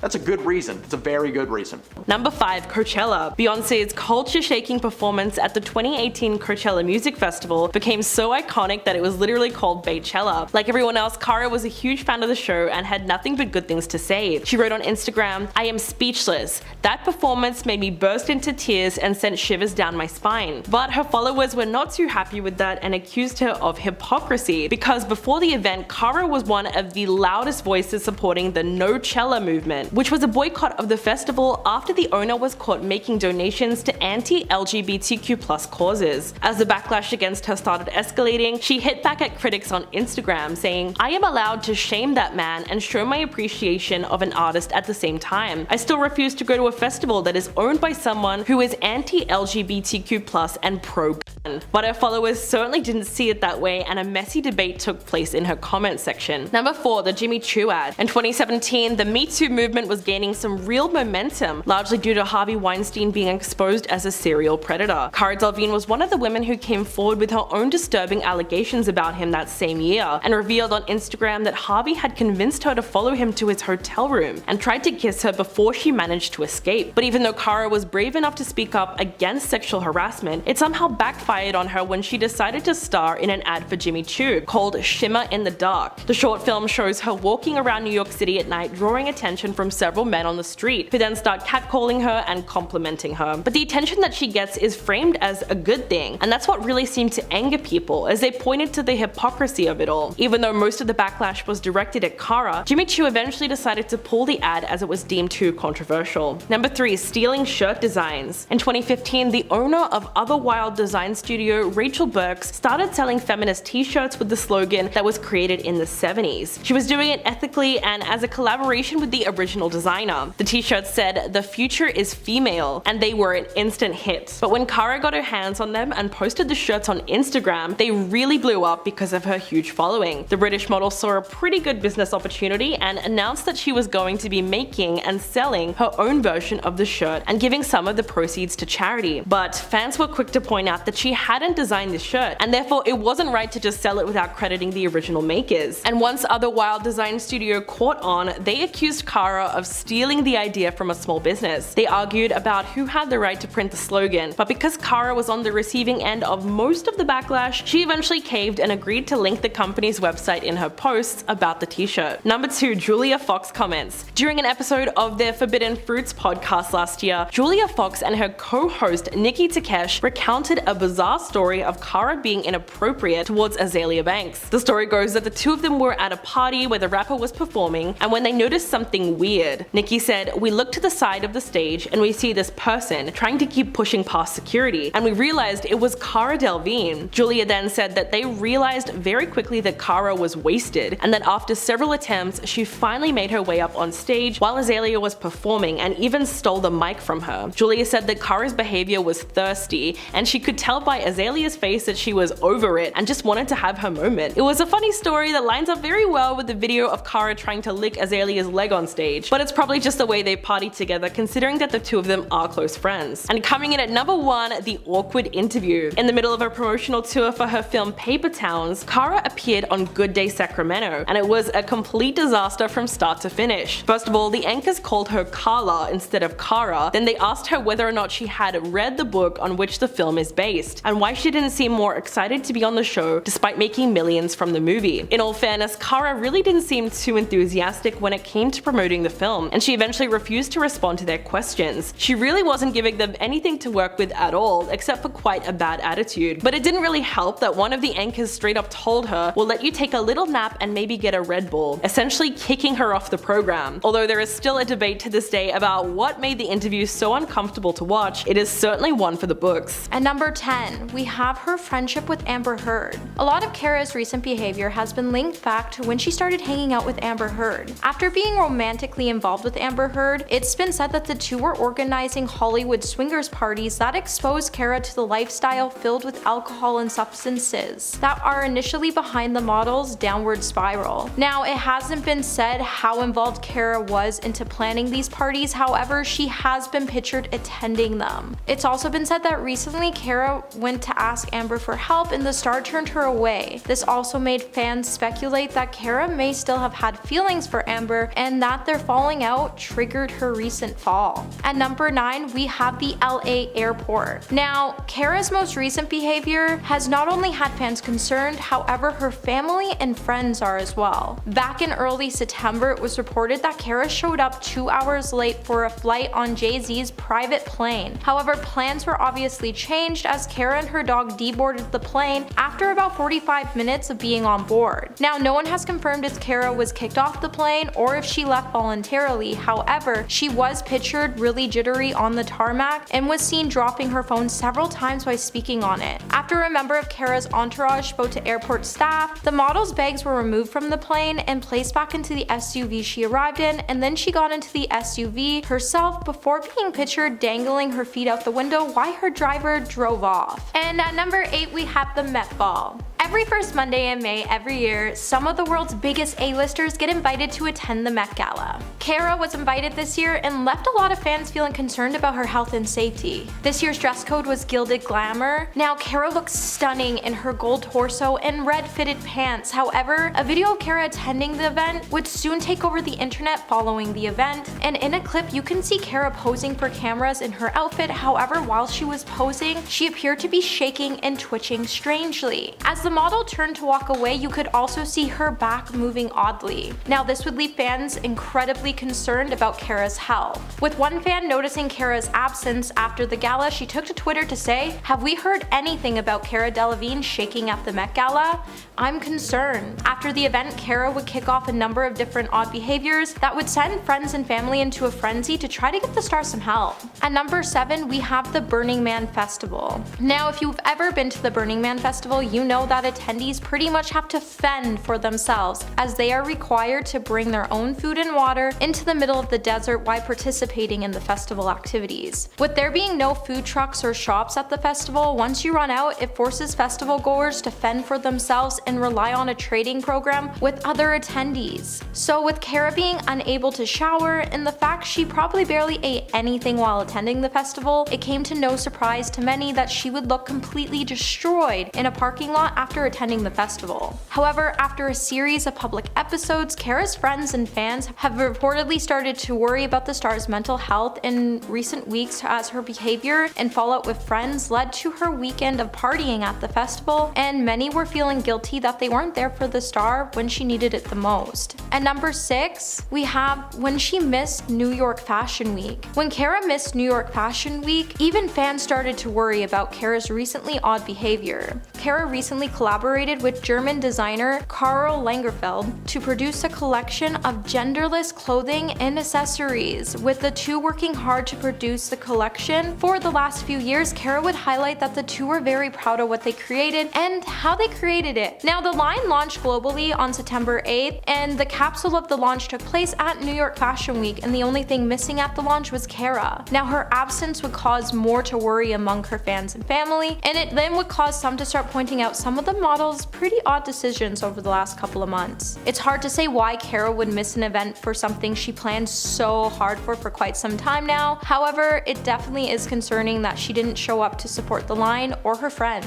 That's a good reason. It's a very good reason. Number 5, Coachella. Beyoncé's culture-shaking performance at the 2018 Coachella Music Festival became so iconic that it was literally called Baychella. Like everyone else, Cara was a huge fan of the show and had nothing but good things to say. She wrote on Instagram, "I am speechless. That performance made me burst into tears and sent shivers down my spine." But her followers were not too happy with that and accused her of hypocrisy, because before the event, Cara was one of the loudest voices supporting the No-Chella movement, which was a boycott of the festival after the owner was caught making donations to anti-LGBTQ+ causes. As the backlash against her started escalating, she hit back at critics on Instagram saying, "I am allowed to shame that man and show my appreciation of an artist at the same time. I still refuse to go to a festival that is owned by someone who is anti-LGBTQ+ and pro-gun." But her followers certainly didn't see it that way, and a messy debate took place in her comment section. Number 4, the Jimmy Choo ad. In 2017, the Me Too movement was gaining some real momentum, largely due to Harvey Weinstein being exposed as a serial predator. Cara Delevingne was one of the women who came forward with her own disturbing allegations about him that same year, and revealed on Instagram that Harvey had convinced her to follow him to his hotel room and tried to kiss her before she managed to escape. But even though Cara was brave enough to speak up against sexual harassment, it somehow backfired on her when she decided to star in an ad for Jimmy Choo called Shimmer in the Dark. The short film shows her walking around New York City at night, drawing attention from from several men on the street, who then start catcalling her and complimenting her. But the attention that she gets is framed as a good thing, and that's what really seemed to anger people, as they pointed to the hypocrisy of it all. Even though most of the backlash was directed at Cara, Jimmy Choo eventually decided to pull the ad as it was deemed too controversial. Number 3. Stealing shirt designs. In 2015, the owner of Other Wild design studio, Rachel Burks, started selling feminist t-shirts with the slogan that was created in the 70s. She was doing it ethically and as a collaboration with the original designer. The t-shirts said, "The future is female," and they were an instant hit. But when Cara got her hands on them and posted the shirts on Instagram, they really blew up because of her huge following. The British model saw a pretty good business opportunity and announced that she was going to be making and selling her own version of the shirt and giving some of the proceeds to charity. But fans were quick to point out that she hadn't designed the shirt, and therefore it wasn't right to just sell it without crediting the original makers. And once Other Wild design studio caught on, they accused Cara of stealing the idea from a small business. They argued about who had the right to print the slogan, but because Cara was on the receiving end of most of the backlash, she eventually caved and agreed to link the company's website in her posts about the t-shirt. Number 2. Julia Fox comments. During an episode of their Forbidden Fruits podcast last year, Julia Fox and her co-host Nikki Takesh recounted a bizarre story of Cara being inappropriate towards Azealia Banks. The story goes that the two of them were at a party where the rapper was performing, and when they noticed something weird, Nikki said, "We looked to the side of the stage and we see this person trying to keep pushing past security, and we realized it was Cara Delevingne." Julia then said that they realized very quickly that Cara was wasted, and that after several attempts, she finally made her way up on stage while Azealia was performing and even stole the mic from her. Julia said that Cara's behavior was thirsty, and she could tell by Azalea's face that she was over it and just wanted to have her moment. It was a funny story that lines up very well with the video of Cara trying to lick Azalea's leg on stage, but it's probably just the way they partied together considering that the two of them are close friends. And coming in at number 1, the awkward interview. In the middle of a promotional tour for her film Paper Towns, Cara appeared on Good Day Sacramento, and it was a complete disaster from start to finish. First of all, the anchors called her Carla instead of Cara, then they asked her whether or not she had read the book on which the film is based, and why she didn't seem more excited to be on the show despite making millions from the movie. In all fairness, Cara really didn't seem too enthusiastic when it came to promoting the film, and she eventually refused to respond to their questions. She really wasn't giving them anything to work with at all, except for quite a bad attitude. But it didn't really help that one of the anchors straight up told her, "We'll let you take a little nap and maybe get a Red Bull," essentially kicking her off the program. Although there is still a debate to this day about what made the interview so uncomfortable to watch, it is certainly one for the books. At number 10, we have her friendship with Amber Heard. A lot of Cara's recent behavior has been linked back to when she started hanging out with Amber Heard. After being romantically involved with Amber Heard, it's been said that the two were organizing Hollywood swingers parties that exposed Cara to the lifestyle filled with alcohol and substances that are initially behind the model's downward spiral. Now, it hasn't been said how involved Cara was into planning these parties, however, she has been pictured attending them. It's also been said that recently Cara went to ask Amber for help and the star turned her away. This also made fans speculate that Cara may still have had feelings for Amber and that their falling out triggered her recent fall. At number 9, we have the LA airport. Now, Cara's most recent behavior has not only had fans concerned, however, her family and friends are as well. Back in early September, it was reported that Cara showed up 2 hours late for a flight on Jay-Z's private plane. However, plans were obviously changed as Cara and her dog deboarded the plane after about 45 minutes of being on board. Now, no one has confirmed if Cara was kicked off the plane or if she left voluntarily. However, she was pictured really jittery on the tarmac and was seen dropping her phone several times while speaking on it. After a member of Cara's entourage spoke to airport staff, the model's bags were removed from the plane and placed back into the SUV she arrived in, and then she got into the SUV herself before being pictured dangling her feet out the window while her driver drove off. And at number 8, we have the Met Ball. Every first Monday in May every year, some of the world's biggest A-listers get invited to attend the Met Gala. Cara was invited this year and left a lot of fans feeling concerned about her health and safety. This year's dress code was gilded glamour. Now, Cara looks stunning in her gold torso and red fitted pants. However, a video of Cara attending the event would soon take over the internet following the event, and in a clip you can see Cara posing for cameras in her outfit. However, while she was posing, she appeared to be shaking and twitching strangely. As the model turned to walk away, you could also see her back moving oddly. Now this would leave fans incredibly concerned about Cara's health. With one fan noticing Cara's absence after the gala, she took to Twitter to say, "Have we heard anything about Cara Delevingne shaking at the Met Gala? I'm concerned." After the event, Cara would kick off a number of different odd behaviors that would send friends and family into a frenzy to try to get the star some help. At number 7, we have the Burning Man Festival. Now, if you've ever been to the Burning Man Festival, you know that attendees pretty much have to fend for themselves, as they are required to bring their own food and water into the middle of the desert while participating in the festival activities. With there being no food trucks or shops at the festival, once you run out, it forces festival goers to fend for themselves and rely on a trading program with other attendees. So with Cara being unable to shower and the fact she probably barely ate anything while attending the festival, it came to no surprise to many that she would look completely destroyed in a parking lot after attending the festival. However, after a series of public episodes, Cara's friends and fans have reportedly started to worry about the star's mental health in recent weeks, as her behavior and fallout with friends led to her weekend of partying at the festival, and many were feeling guilty that they weren't there for the star when she needed it the most. At number 6, we have when she missed New York Fashion Week. When Cara missed New York Fashion Week, even fans started to worry about Cara's recently odd behavior. Cara recently collaborated with German designer Karl Lagerfeld to produce a collection of genderless clothing and accessories. With the two working hard to produce the collection for the last few years, Cara would highlight that the two were very proud of what they created and how they created it. Now, the line launched globally on September 8th, and the capsule of the launch took place at New York Fashion Week, and the only thing missing at the launch was Cara. Now, her absence would cause more to worry among her fans and family, and it then would cause some to start pointing out some of the model's pretty odd decisions over the last couple of months. It's hard to say why Cara would miss an event for something she planned so hard for quite some time now. However, it definitely is concerning that she didn't show up to support the line or her friend.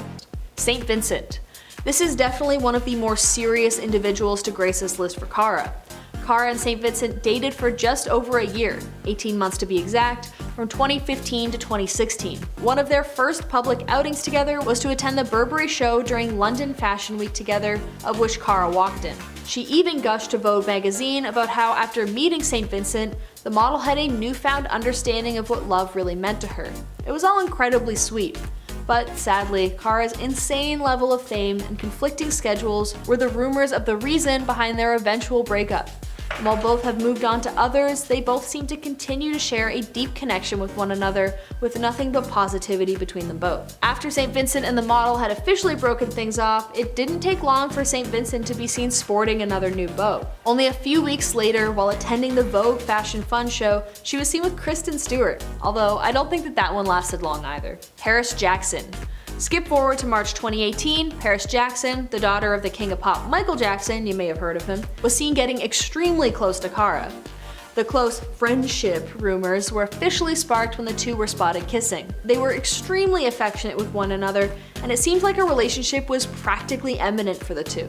St. Vincent. This is definitely one of the more serious individuals to grace this list for Cara. Cara and St. Vincent dated for just over a year, 18 months to be exact, from 2015 to 2016. One of their first public outings together was to attend the Burberry show during London Fashion Week together, of which Cara walked in. She even gushed to Vogue magazine about how after meeting St. Vincent, the model had a newfound understanding of what love really meant to her. It was all incredibly sweet. But sadly, Cara's insane level of fame and conflicting schedules were the rumors of the reason behind their eventual breakup. And while both have moved on to others, they both seem to continue to share a deep connection with one another, with nothing but positivity between them both. After St. Vincent and the model had officially broken things off, it didn't take long for St. Vincent to be seen sporting another new bow. Only a few weeks later, while attending the Vogue Fashion Fun show, she was seen with Kristen Stewart, although I don't think that one lasted long either. Paris Jackson. Skip forward to March 2018, Paris Jackson, the daughter of the king of pop Michael Jackson, you may have heard of him, was seen getting extremely close to Cara. The close friendship rumors were officially sparked when the two were spotted kissing. They were extremely affectionate with one another, and it seemed like a relationship was practically imminent for the two.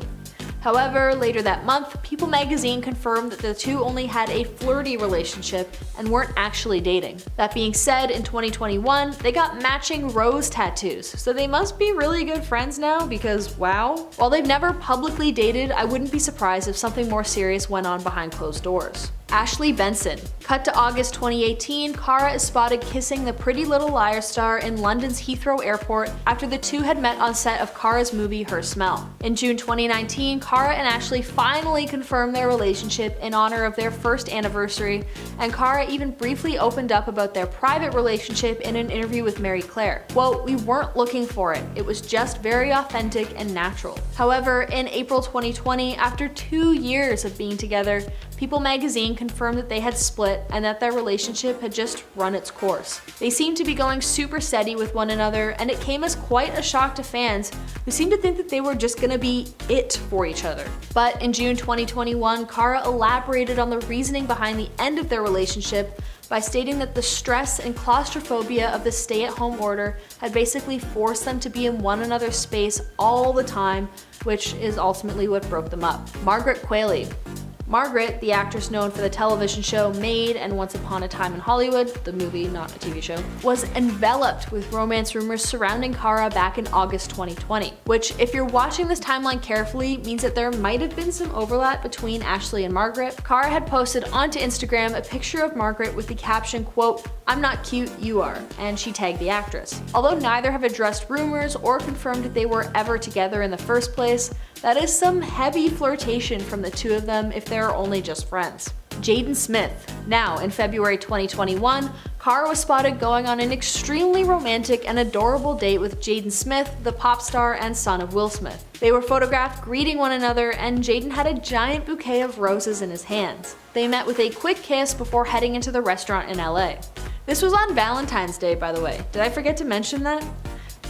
However, later that month, People magazine confirmed that the two only had a flirty relationship and weren't actually dating. That being said, in 2021, they got matching rose tattoos, so they must be really good friends now because wow. While they've never publicly dated, I wouldn't be surprised if something more serious went on behind closed doors. Ashley Benson. Cut to August 2018, Cara is spotted kissing the Pretty Little Liars star in London's Heathrow Airport after the two had met on set of Cara's movie Her Smell. In June 2019, Cara and Ashley finally confirmed their relationship in honor of their first anniversary, and Cara even briefly opened up about their private relationship in an interview with Mary Claire. Quote, "We weren't looking for it. It was just very authentic and natural." However, in April 2020, after 2 years of being together, People magazine confirmed that they had split and that their relationship had just run its course. They seemed to be going super steady with one another, and it came as quite a shock to fans who seemed to think that they were just gonna be it for each other. But in June 2021, Cara elaborated on the reasoning behind the end of their relationship by stating that the stress and claustrophobia of the stay-at-home order had basically forced them to be in one another's space all the time, which is ultimately what broke them up. Margaret Qualley. Margaret, the actress known for the television show Maid and Once Upon a Time in Hollywood, the movie, not a TV show, was enveloped with romance rumors surrounding Cara back in August 2020, which, if you're watching this timeline carefully, means that there might have been some overlap between Ashley and Margaret. Cara had posted onto Instagram a picture of Margaret with the caption, quote, "I'm not cute, you are," and she tagged the actress. Although neither have addressed rumors or confirmed that they were ever together in the first place, that is some heavy flirtation from the two of them if they're only just friends. Jaden Smith. Now, in February 2021, Cara was spotted going on an extremely romantic and adorable date with Jaden Smith, the pop star and son of Will Smith. They were photographed greeting one another, and Jaden had a giant bouquet of roses in his hands. They met with a quick kiss before heading into the restaurant in LA. This was on Valentine's Day, by the way. Did I forget to mention that?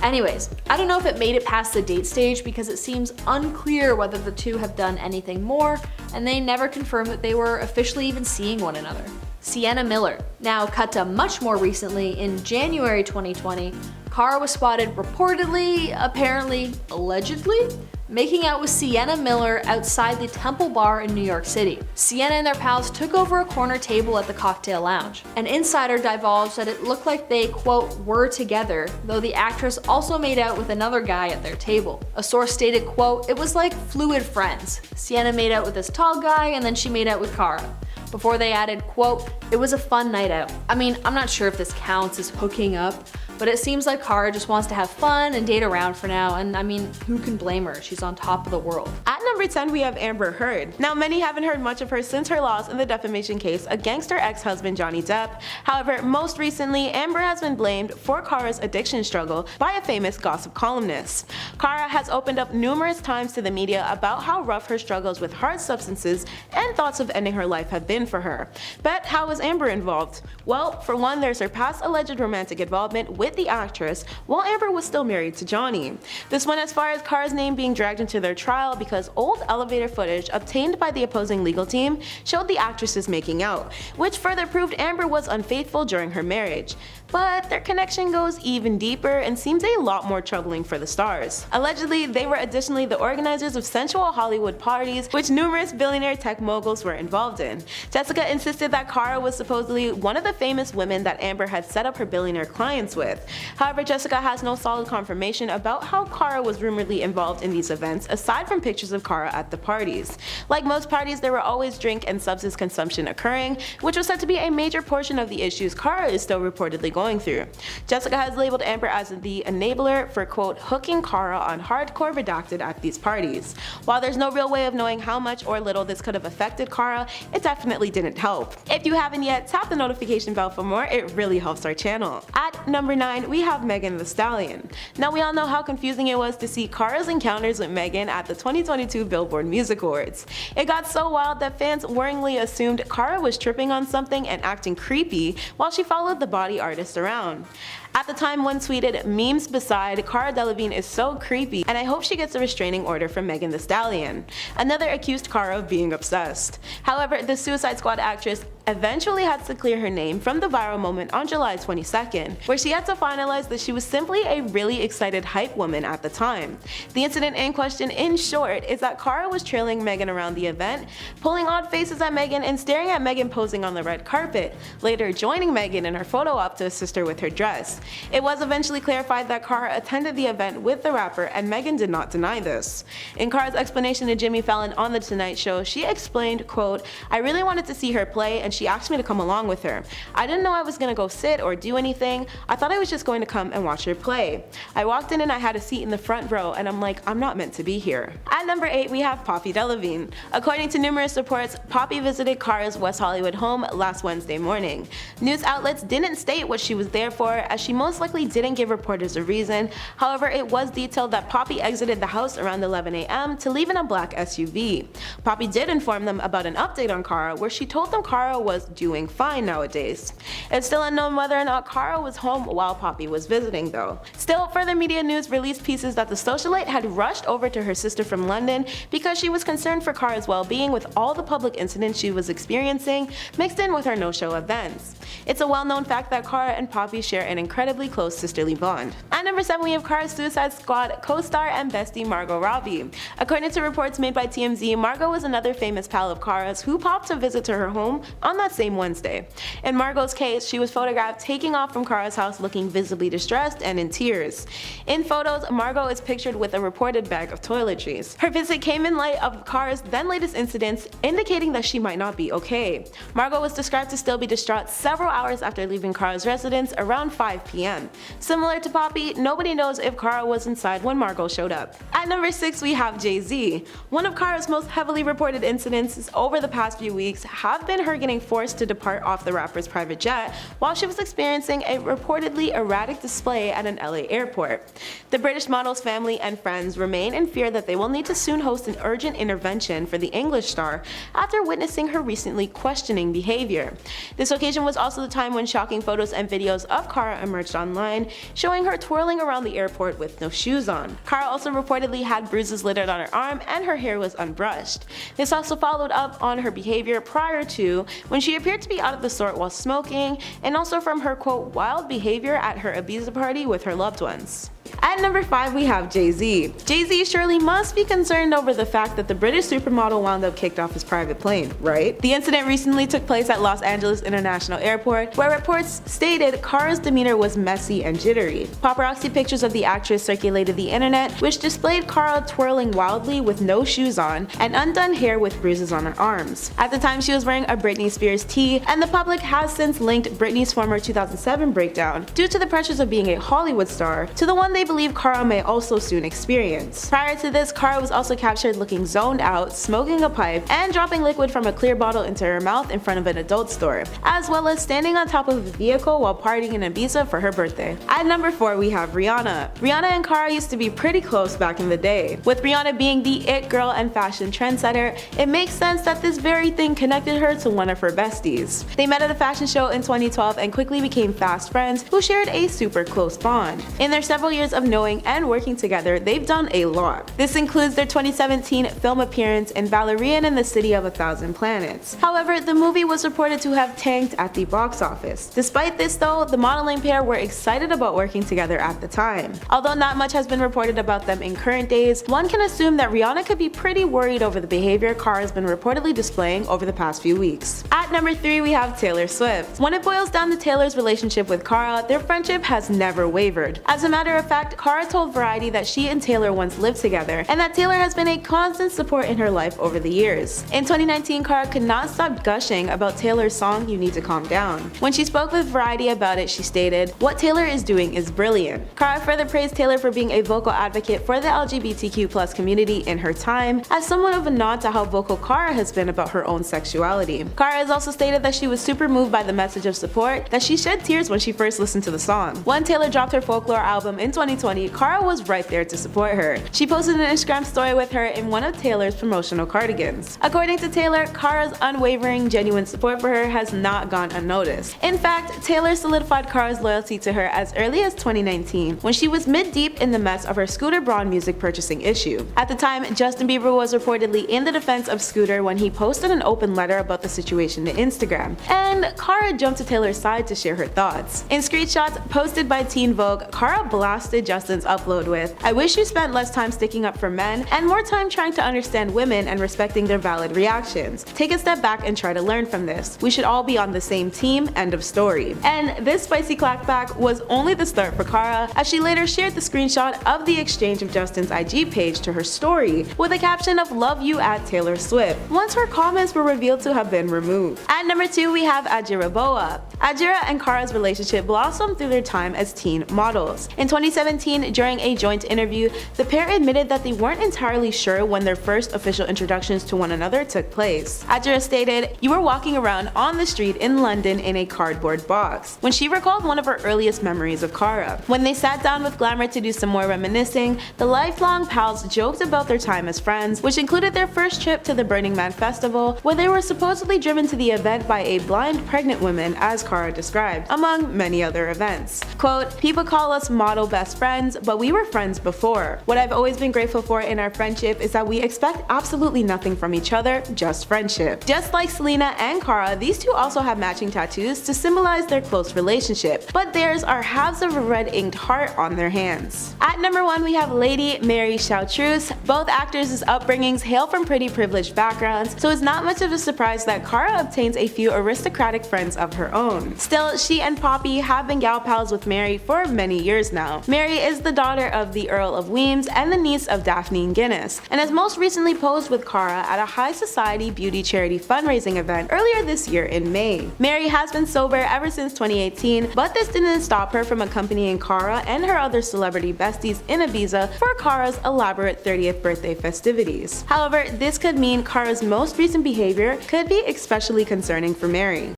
Anyways, I don't know if it made it past the date stage because it seems unclear whether the two have done anything more, and they never confirmed that they were officially even seeing one another. Sienna Miller. Now, cut to much more recently, in January 2020, Cara was spotted reportedly, apparently, allegedly, making out with Sienna Miller outside the Temple Bar in New York City. Sienna and their pals took over a corner table at the cocktail lounge. An insider divulged that it looked like they, quote, were together, though the actress also made out with another guy at their table. A source stated, quote, "It was like fluid friends. Sienna made out with this tall guy and then she made out with Cara." Before they added, quote, "It was a fun night out." I mean, I'm not sure if this counts as hooking up, but it seems like Cara just wants to have fun and date around for now, and I mean, who can blame her? She's on top of the world. At number 10, we have Amber Heard. Now, many haven't heard much of her since her loss in the defamation case against her ex-husband Johnny Depp. However, most recently, Amber has been blamed for Cara's addiction struggle by a famous gossip columnist. Cara has opened up numerous times to the media about how rough her struggles with hard substances and thoughts of ending her life have been for her. But how was Amber involved? Well, for one, there's her past alleged romantic involvement with the actress while Amber was still married to Johnny. This went as far as Cara's name being dragged into their trial because old elevator footage obtained by the opposing legal team showed the actresses making out, which further proved Amber was unfaithful during her marriage. But their connection goes even deeper and seems a lot more troubling for the stars. Allegedly, they were additionally the organizers of sensual Hollywood parties, which numerous billionaire tech moguls were involved in. Jessica insisted that Cara was supposedly one of the famous women that Amber had set up her billionaire clients with. However, Jessica has no solid confirmation about how Cara was rumoredly involved in these events aside from pictures of Cara at the parties. Like most parties, there were always drink and substance consumption occurring, which was said to be a major portion of the issues Cara is still reportedly going through. Jessica has labeled Amber as the enabler for, quote, hooking Cara on hardcore redacted at these parties. While there's no real way of knowing how much or little this could have affected Cara, it definitely didn't help. If you haven't yet, tap the notification bell for more, it really helps our channel. At number 9, we have Megan Thee Stallion. Now, we all know how confusing it was to see Cara's encounters with Megan at the 2022 Billboard Music Awards. It got so wild that fans worryingly assumed Cara was tripping on something and acting creepy while she followed the body artist around. At the time, one tweeted, "Memes beside, Cara Delevingne is so creepy and I hope she gets a restraining order from Megan Thee Stallion." Another accused Cara of being obsessed. However, the Suicide Squad actress eventually had to clear her name from the viral moment on July 22nd, where she had to finalize that she was simply a really excited hype woman at the time. The incident in question, in short, is that Cara was trailing Megan around the event, pulling odd faces at Megan and staring at Megan posing on the red carpet, later joining Megan in her photo op to assist her with her dress. It was eventually clarified that Cara attended the event with the rapper, and Megan did not deny this. In Cara's explanation to Jimmy Fallon on The Tonight Show, she explained, quote, "I really wanted to see her play and she asked me to come along with her. I didn't know I was gonna go sit or do anything. I thought I was just going to come and watch her play. I walked in and I had a seat in the front row and I'm like, I'm not meant to be here." At number 8, we have Poppy Delevingne. According to numerous reports, Poppy visited Cara's West Hollywood home last Wednesday morning. News outlets didn't state what she was there for, as she most likely didn't give reporters a reason. However, it was detailed that Poppy exited the house around 11 a.m. to leave in a black SUV. Poppy did inform them about an update on Cara, where she told them Cara was doing fine nowadays. It's still unknown whether or not Cara was home while Poppy was visiting though. Still, further media news released pieces that the socialite had rushed over to her sister from London because she was concerned for Cara's well-being with all the public incidents she was experiencing mixed in with her no-show events. It's a well-known fact that Cara and Poppy share an incredible incredibly close sisterly bond. At number 7 we have Cara's Suicide Squad co-star and bestie Margot Robbie. According to reports made by TMZ, Margot was another famous pal of Cara's who popped to visit to her home on that same Wednesday. In Margot's case, she was photographed taking off from Cara's house looking visibly distressed and in tears. In photos, Margot is pictured with a reported bag of toiletries. Her visit came in light of Cara's then latest incidents, indicating that she might not be okay. Margot was described to still be distraught several hours after leaving Cara's residence around 5 p.m. Similar to Poppy, nobody knows if Cara was inside when Margot showed up. At number 6 we have Jay-Z. One of Cara's most heavily reported incidents over the past few weeks have been her getting forced to depart off the rapper's private jet while she was experiencing a reportedly erratic display at an LA airport. The British model's family and friends remain in fear that they will need to soon host an urgent intervention for the English star after witnessing her recently questioning behavior. This occasion was also the time when shocking photos and videos of Cara emerged online, showing her twirling around the airport with no shoes on. Cara also reportedly had bruises littered on her arm and her hair was unbrushed. This also followed up on her behavior prior to, when she appeared to be out of the sort while smoking, and also from her quote wild behavior at her Ibiza party with her loved ones. At number 5 we have Jay-Z. Jay-Z surely must be concerned over the fact that the British supermodel wound up kicked off his private plane, right? The incident recently took place at Los Angeles International Airport, where reports stated Cara's demeanor was messy and jittery. Paparazzi pictures of the actress circulated the internet, which displayed Cara twirling wildly with no shoes on and undone hair with bruises on her arms. At the time she was wearing a Britney Spears tee, and the public has since linked Britney's former 2007 breakdown due to the pressures of being a Hollywood star to the one they believe Cara may also soon experience. Prior to this, Cara was also captured looking zoned out, smoking a pipe, and dropping liquid from a clear bottle into her mouth in front of an adult store, as well as standing on top of a vehicle while partying in Ibiza for her birthday. At number 4 we have Rihanna. Rihanna and Cara used to be pretty close back in the day. With Rihanna being the it girl and fashion trendsetter, it makes sense that this very thing connected her to one of her besties. They met at a fashion show in 2012 and quickly became fast friends who shared a super close bond. In their several years of knowing and working together, they've done a lot. This includes their 2017 film appearance in Valerian in the City of a Thousand Planets. However, the movie was reported to have tanked at the box office. Despite this though, the modeling pair were excited about working together at the time. Although not much has been reported about them in current days, one can assume that Rihanna could be pretty worried over the behavior Cara has been reportedly displaying over the past few weeks. At number 3 we have Taylor Swift. When it boils down to Taylor's relationship with Cara, their friendship has never wavered. As a matter of fact, Cara told Variety that she and Taylor once lived together, and that Taylor has been a constant support in her life over the years. In 2019, Cara could not stop gushing about Taylor's song You Need to Calm Down. When she spoke with Variety about it, she stated, "What Taylor is doing is brilliant." Cara further praised Taylor for being a vocal advocate for the LGBTQ+ community in her time, as somewhat of a nod to how vocal Cara has been about her own sexuality. Cara has also stated that she was super moved by the message of support, that she shed tears when she first listened to the song. When Taylor dropped her Folklore album in 2020, Cara was right there to support her. She posted an Instagram story with her in one of Taylor's promotional cardigans. According to Taylor, Cara's unwavering, genuine support for her has not gone unnoticed. In fact, Taylor solidified Cara's loyalty to her as early as 2019, when she was mid-deep in the mess of her Scooter Braun music purchasing issue. At the time, Justin Bieber was reportedly in the defense of Scooter when he posted an open letter about the situation to Instagram, and Cara jumped to Taylor's side to share her thoughts. In screenshots posted by Teen Vogue, Cara blasted Justin's upload with, "I wish you spent less time sticking up for men and more time trying to understand women and respecting their valid reactions. Take a step back and try to learn from this. We should all be on the same team, end of story." And this spicy clapback was only the start for Cara, as she later shared the screenshot of the exchange of Justin's IG page to her story with a caption of "Love you at Taylor Swift," once her comments were revealed to have been removed. At number 2 we have Ajira Boa. Ajira and Cara's relationship blossomed through their time as teen models. In 2017, during a joint interview, the pair admitted that they weren't entirely sure when their first official introductions to one another took place. Ajira stated, "You were walking around on the street in London in a cardboard box," when she recalled one of her earliest memories of Cara. When they sat down with Glamour to do some more reminiscing, the lifelong pals joked about their time as friends, which included their first trip to the Burning Man festival, where they were supposedly driven to the event by a blind pregnant woman, as Cara described, among many other events. Quote, "People call us model best friends, but we were friends before. What I've always been grateful for in our friendship is that we expect absolutely nothing from each other, just friendship. Just like Selena and Cara, these two also have matching tattoos to symbolize their close relationship, but theirs are halves of a red inked heart on their hands. At number 1, we have Lady Mary Chartreuse. Both actors' upbringings hail from pretty privileged backgrounds, so it's not much of a surprise that Cara obtains a few aristocratic friends of her own. Still, she and Poppy have been gal pals with Mary for many years now. Mary is the daughter of the Earl of Weems and the niece of Daphne Guinness, and has most recently posed with Cara at a high society beauty charity fundraising event earlier this year in May. Mary has been sober ever since 2018, but this didn't stop her from accompanying Cara and her other celebrity besties in Ibiza for Cara's elaborate 30th birthday festivities. However, this could mean Cara's most recent behavior could be especially concerning for Mary.